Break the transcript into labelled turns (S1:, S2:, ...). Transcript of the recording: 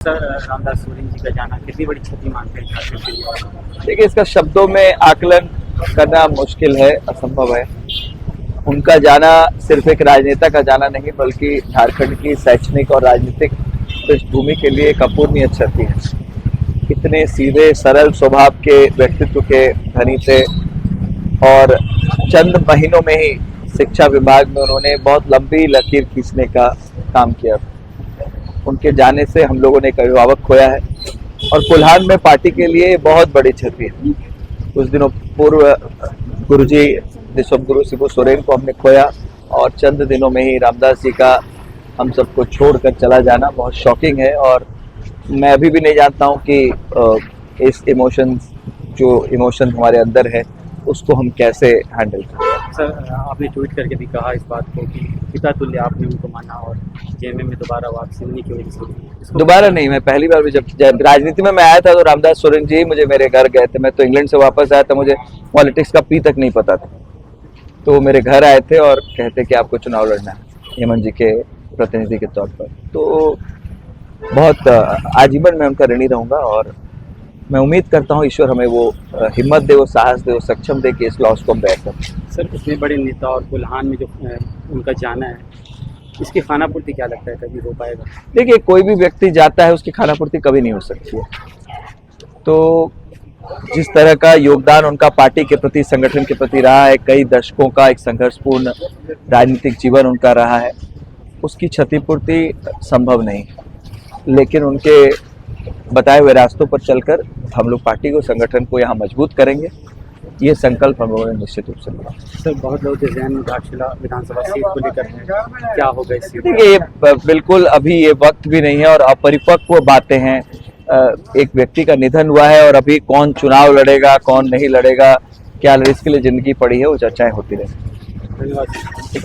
S1: Sir, Ramdas Soren ji का जाना कितनी बड़ी क्षति मानते हैं झारखंड के लिए?
S2: देखिए, इसका शब्दों में आकलन करना मुश्किल है, असंभव है। उनका जाना सिर्फ एक राजनेता का जाना नहीं, बल्कि झारखंड की शैक्षणिक और राजनीतिक पृष्ठभूमि के लिए एक अपूर्णीय क्षति है। इतने सीधे सरल स्वभाव के व्यक्तित्व के धनी थे और चंद महीनों में ही शिक्षा विभाग में उन्होंने बहुत लंबी लकीर खींचने का काम किया। उनके जाने से हम लोगों ने एक अभिभावक खोया है और कोल्हान में पार्टी के लिए बहुत बड़ी क्षति है। कुछ दिनों पूर्व गुरुजी विश्व गुरु शिबू सोरेन को हमने खोया और चंद दिनों में ही रामदास जी का हम सबको छोड़कर चला जाना बहुत शॉकिंग है। और मैं अभी भी नहीं जानता हूं कि इस इमोशन हमारे अंदर है उसको हम कैसे हैंडल करें।
S1: सर, आपने ट्वीट करके भी कहा इस बात को कि पिता तुल्य आपने उनको माना और जेएमएम में दोबारा वापसी होने की वजह से
S2: दोबारा नहीं, मैं पहली बार भी जब राजनीति में मैं आया था तो रामदास सोरेन जी मुझे मेरे घर गए थे। मैं तो इंग्लैंड से वापस आया था, मुझे पॉलिटिक्स का पी तक नहीं पता था। तो वो मेरे घर आए थे और कहते कि आपको चुनाव लड़ना है हेमंत जी के प्रतिनिधि के तौर पर। तो बहुत आजीवन मैं उनका ऋणी रहूंगा और मैं उम्मीद करता हूँ ईश्वर हमें वो हिम्मत दे, वो साहस दे, वो सक्षम दे कि इस लॉस को हम बेयर करें।
S1: सर, इतने बड़े नेता और कोल्हान में जो उनका जाना है, इसकी खानापूर्ति क्या लगता है कभी हो पाएगा?
S2: देखिए, कोई भी व्यक्ति जाता है उसकी खानापूर्ति कभी नहीं हो सकती है। तो जिस तरह का योगदान उनका पार्टी के प्रति, संगठन के प्रति रहा है, कई दशकों का एक संघर्षपूर्ण राजनीतिक जीवन उनका रहा है, उसकी क्षतिपूर्ति संभव नहीं। लेकिन उनके बताए हुए रास्तों पर चलकर हम लोग पार्टी को, संगठन को यहाँ मजबूत करेंगे, ये संकल्प हम लोगों ने निश्चित रूप से लिया।
S1: सर, बहुत लोग जहन में घाटशिला विधानसभा सीट को लेकर हैं, क्या होगा इस सीट?
S2: देखिए, ये बिल्कुल अभी ये वक्त भी नहीं है और अपरिपक्व बातें हैं। एक व्यक्ति का निधन हुआ है और अभी कौन चुनाव लड़ेगा, कौन नहीं लड़ेगा, क्या इसके लिए जिंदगी पड़ी है, वो चर्चाएं होती रहेंगी।
S1: धन्यवाद।